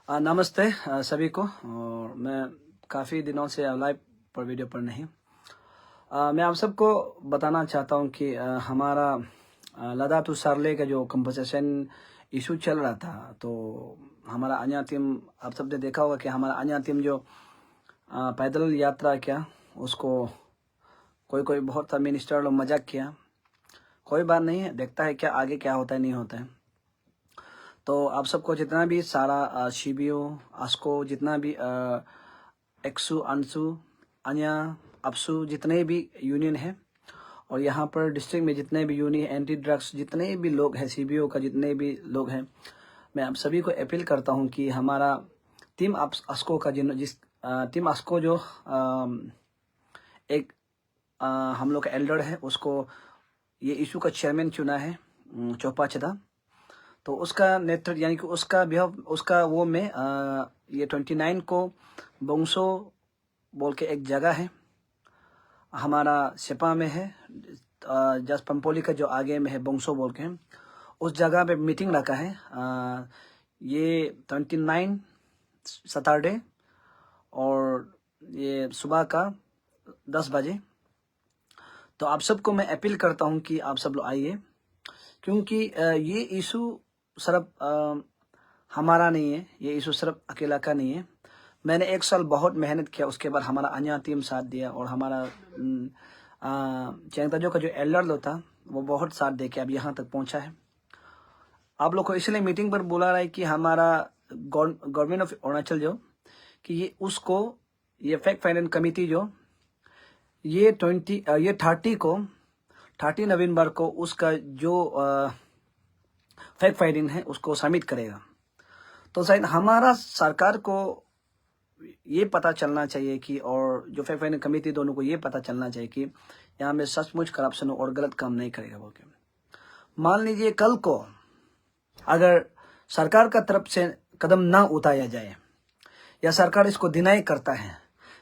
नमस्ते सभी को। और मैं काफ़ी दिनों से लाइव पर वीडियो पर नहीं। मैं आप सबको बताना चाहता हूं कि हमारा लदातु सार्ले का जो कंपनसेशन इशू चल रहा था, तो हमारा अन्य टीम, आप सबने देखा होगा कि हमारा अन्य टीम जो पैदल यात्रा किया, उसको कोई कोई बहुत सा मिनिस्टर लोग मजाक किया। कोई बात नहीं है, देखता है क्या आगे क्या होता है नहीं होता है। तो आप सबको जितना भी सारा शिबियो आस्को, जितना भी एक्सू अंसू अन्या अपसू, जितने भी यूनियन है, और यहाँ पर डिस्ट्रिक्ट में जितने भी यूनियन एंटी ड्रग्स जितने भी लोग हैं, सीबीओ का जितने भी लोग हैं, मैं आप सभी को अपील करता हूँ कि हमारा टीम आस्को का जिस टीम आस्को जो एक हम लोग का एल्डर है, उसको ये इशू का चेयरमैन चुना है, चौपा चदा। तो उसका नेतृत्व यानी कि उसका वो में ये 29 को बोंगसो बोल के एक जगह है, हमारा सेपा में है, जस्ट पंपोली का जो आगे में है बोंगसो बोल के, उस जगह पे मीटिंग रखा है। ये 29 सैटरडे, और ये सुबह का 10 बजे। तो आप सबको मैं अपील करता हूँ कि आप सब लोग आइए, क्योंकि ये इशू सिर्फ हमारा नहीं है, ये इशू सिर्फ अकेला का नहीं है। मैंने एक साल बहुत मेहनत किया, उसके बाद हमारा अन्य टीम साथ दिया, और हमारा चेंगताजो का जो एल्डर लो था, वो बहुत साथ दे के अब यहाँ तक पहुँचा है। आप लोग को इसलिए मीटिंग पर बुला रहा है कि हमारा गवर्नमेंट ऑफ अरुणाचल जो कि ये फैक्ट फाइनेंस कमेटी जो ये 30 नवंबर को उसका जो फैक्ट फाइंडिंग है उसको सबमिट करेगा। तो शायद हमारा सरकार को ये पता चलना चाहिए कि, और जो फैक्ट फाइंडिंग कमेटी दोनों को ये पता चलना चाहिए कि यहाँ में सचमुच करप्शन और गलत काम नहीं करेगा बोल के। मान लीजिए कल को अगर सरकार का तरफ से कदम ना उठाया जाए, या सरकार इसको डिनाई करता है,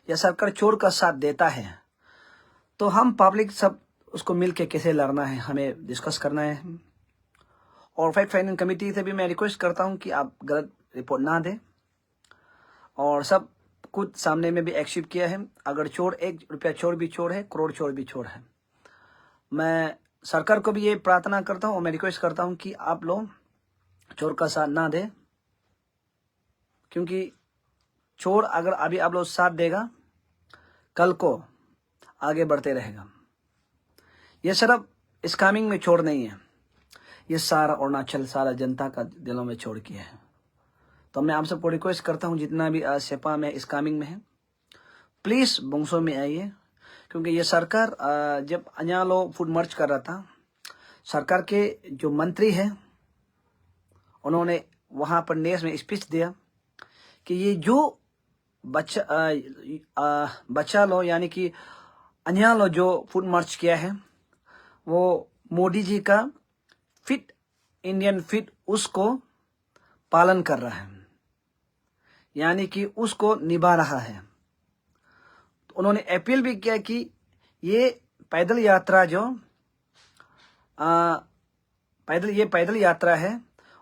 या सरकार चोर का साथ देता है, तो हम पब्लिक सब उसको मिल के कैसे लड़ना है, हमें डिस्कस करना है। और फैक्ट फाइंडिंग कमेटी से भी मैं रिक्वेस्ट करता हूं कि आप गलत रिपोर्ट ना दें, और सब कुछ सामने में भी एक्सेप्ट किया है। अगर चोर 1 रुपया चोर भी चोर है, करोड़ चोर भी चोर है। मैं सरकार को भी ये प्रार्थना करता हूं और मैं रिक्वेस्ट करता हूं कि आप लोग चोर का साथ ना दें, क्योंकि चोर अगर अभी आप लोग साथ देगा, कल को आगे बढ़ते रहेगा। ये सिर्फ स्कैमिंग में चोर नहीं है, ये सारा अरुणाचल, सारा जनता का दिलों में छोड़ किया है। तो मैं आप सबको रिक्वेस्ट करता हूं, जितना भी सेपा में स्कैमिंग में है, प्लीज बोंगसो में आइए, क्योंकि ये सरकार जब अन्यालो फूड मार्च कर रहा था, सरकार के जो मंत्री है उन्होंने वहां पर नेस में स्पीच दिया कि ये जो बच्चा लो यानी कि अन्यालो जो फूड मार्च किया है, वो मोदी जी का फिट इंडियन फिट उसको पालन कर रहा है, यानी कि उसको निभा रहा है। तो उन्होंने अपील भी किया कि ये पैदल यात्रा जो पैदल यात्रा है,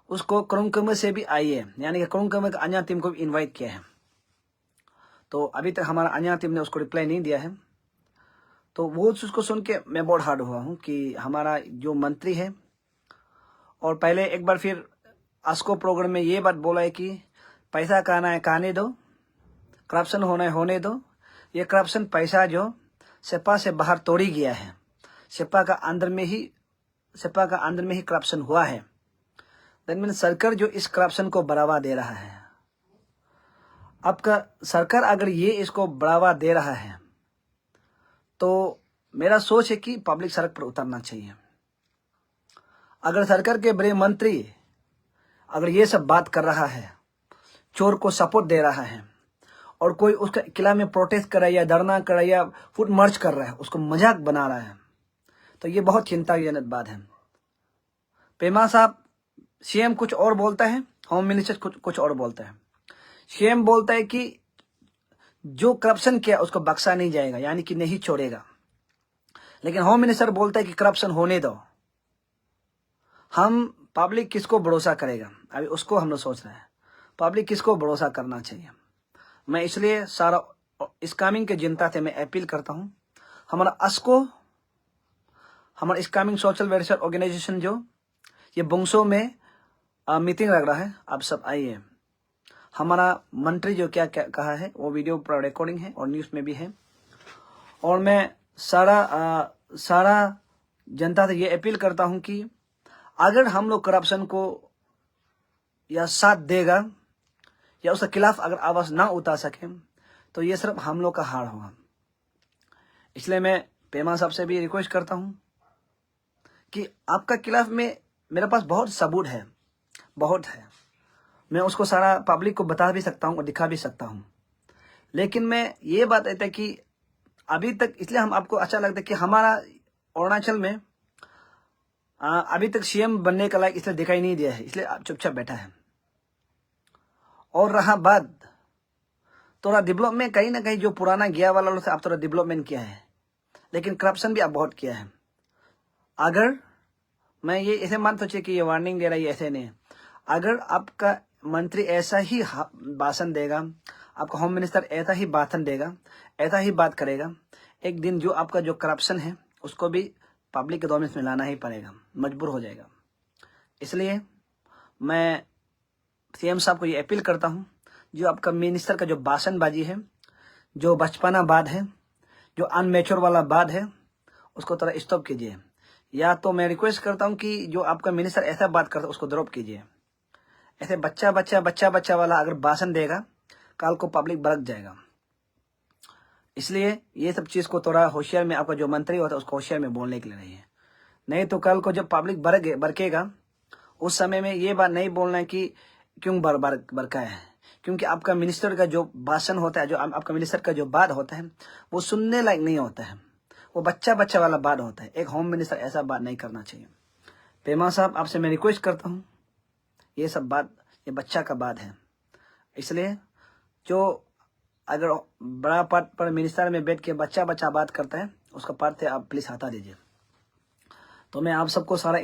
उसको क्रोंगकम से भी आइए, यानी कि क्रोंगकम का अन्य टीम को भी इन्वाइट किया है। तो अभी तक हमारा अन्य टीम ने उसको रिप्लाई नहीं दिया है। तो वो उसको सुन के मैं बहुत हार्ड हुआ हूँ कि हमारा जो मंत्री है, और पहले एक बार फिर आस्को प्रोग्राम में ये बात बोला है कि पैसा कहना है कहने दो, करप्शन होना है होने दो। ये करप्शन पैसा जो सेपा से बाहर तोड़ी गया है, सेपा का अंदर में ही करप्शन हुआ है। दैट मीन सरकार जो इस करप्शन को बढ़ावा दे रहा है, आपका सरकार अगर ये इसको बढ़ावा दे रहा है, तो मेरा सोच है कि पब्लिक सड़क पर उतरना चाहिए। अगर सरकार के बड़े मंत्री अगर ये सब बात कर रहा है, चोर को सपोर्ट दे रहा है, और कोई उसका किला में प्रोटेस्ट कर रहा है या धरना कर रहा है या फुट मार्च कर रहा है, उसको मजाक बना रहा है, तो ये बहुत चिंताजनक बात है। पेमा साहब, सीएम कुछ और बोलता है, होम मिनिस्टर कुछ और बोलता है। सीएम बोलता है कि जो करप्शन किया उसको बख्शा नहीं जाएगा, यानी कि नहीं छोड़ेगा, लेकिन होम मिनिस्टर बोलता है कि करप्शन होने दो। हम पब्लिक किसको भरोसा करेगा, अभी उसको हम लोग सोच रहे हैं। पब्लिक किसको भरोसा करना चाहिए। मैं इसलिए सारा स्कैमिंग के जनता से मैं अपील करता हूँ, हमारा अस्को, हमारा स्कैमिंग सोशल वेलफेयर ऑर्गेनाइजेशन जो ये बंगसो में मीटिंग लग रहा है, आप सब आइए। हमारा मंत्री जो क्या क्या कहा है वो वीडियो पर रिकॉर्डिंग है और न्यूज़ में भी है। और मैं सारा जनता से ये अपील करता हूँ कि अगर हम लोग करप्शन को या साथ देगा या उसके खिलाफ अगर आवाज ना उठा सके तो ये सिर्फ हम लोग का हार होगा। इसलिए मैं पेमा साहब से भी रिक्वेस्ट करता हूँ कि आपका खिलाफ में मेरे पास बहुत सबूत है, बहुत है। मैं उसको सारा पब्लिक को बता भी सकता हूँ और दिखा भी सकता हूँ। लेकिन मैं ये बात कहता है कि अभी तक, इसलिए हम आपको अच्छा लगता है कि हमारा अरुणाचल में अभी तक सीएम बनने का लायक इसलिए दिखाई नहीं दिया है, इसलिए आप चुपचाप बैठा है। और रहा बात थोड़ा डेवलपमेंट, कहीं ना कहीं जो पुराना गया वाला लोग से आप थोड़ा डेवलपमेंट किया है, लेकिन करप्शन भी आप बहुत किया है। अगर मैं ये ऐसे मान सोचे कि ये वार्निंग दे रहा है, ये ऐसे नहीं। अगर आपका मंत्री ऐसा ही भाषण देगा, आपका होम मिनिस्टर ऐसा ही भाषण देगा, ऐसा ही बात करेगा, एक दिन जो आपका जो करप्शन है उसको भी पब्लिक के डोमेन में लाना ही पड़ेगा, मजबूर हो जाएगा। इसलिए मैं सीएम साहब को ये अपील करता हूँ, जो आपका मिनिस्टर का जो भाषणबाजी है, जो बचपना बात है, जो अनमेच्योर वाला बात है, उसको थोड़ा स्टॉप कीजिए। या तो मैं रिक्वेस्ट करता हूँ कि जो आपका मिनिस्टर ऐसा बात करता है उसको ड्रॉप कीजिए। ऐसे बच्चा वाला अगर भाषण देगा, कल को पब्लिक भड़क जाएगा। इसलिए ये सब चीज को थोड़ा होशियार में, आपका जो मंत्री होता है उसको होशियार में बोलने के लिए रहिए। नहीं तो कल को जब पब्लिक भड़केगा उस समय में ये बात नहीं बोलना है कि क्यों बरका है, क्योंकि आपका मिनिस्टर का जो भाषण होता है, जो आपका मिनिस्टर का जो बात होता है वो सुनने लायक नहीं होता है, वो बच्चा वाला बात होता है। एक होम मिनिस्टर ऐसा बात नहीं करना चाहिए। पेमा साहब, आपसे मैं रिक्वेस्ट करता हूँ, ये सब बात ये बच्चा का बात है। इसलिए जो अगर बड़ा पद पर मिनिस्टर में बैठ के बच्चा बात करता है, उसका पद से आप प्लीज हटा दीजिए। तो मैं आप सबको सारा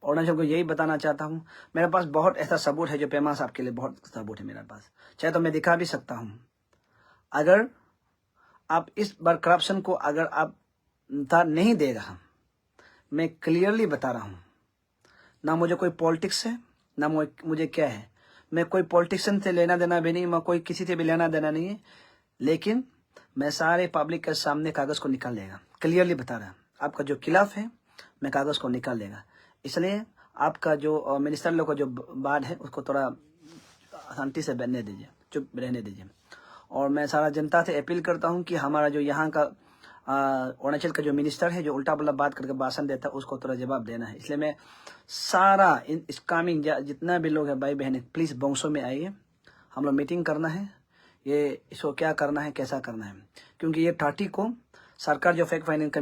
अरुणाचल को यही बताना चाहता हूँ। मेरे पास बहुत ऐसा सबूत है, जो पेमा साहब के लिए बहुत सबूत है मेरे पास, चाहे तो मैं दिखा भी सकता हूँ। अगर आप इस बार करप्शन को अगर आप नहीं दे रहा, मैं क्लियरली बता रहा हूँ, ना मुझे कोई पॉलिटिक्स है, ना मुझे क्या है, मैं कोई पॉलिटिशियन से लेना देना भी नहीं, मैं कोई किसी से भी लेना देना नहीं है। लेकिन मैं सारे पब्लिक के सामने कागज को निकाल लेगा, क्लियरली बता रहा, आपका जो खिलाफ है मैं कागज को निकाल लेगा। इसलिए आपका जो मिनिस्टर लोग का जो बात है उसको थोड़ा शांति से बैठने दीजिए, चुप रहने दीजिए। और मैं सारा जनता से अपील करता हूँ कि हमारा जो यहाँ का अरुणाचल का जो मिनिस्टर है, जो उल्टा पुल्टा बात करके भाषण देता है, उसको थोड़ा जवाब देना है। इसलिए मैं सारा इन स्कैमिंग जितना भी लोग हैं, भाई बहन, प्लीज बंगसो में आइए, हम लोग मीटिंग करना है, ये इसको क्या करना है, कैसा करना है। क्योंकि ये 30 को सरकार जो फेक फाइनेंस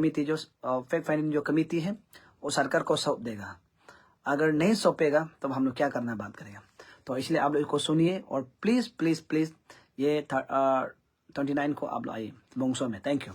कमेटी है वो सरकार को सौंप देगा। अगर नहीं सौंपेगा तो हम लोग क्या करना है, बात करेगा। तो इसलिए आप लोग इसको सुनिए और प्लीज प्लीज प्लीज ये 29 को आप लोग आइए बंगसो में। Thank you.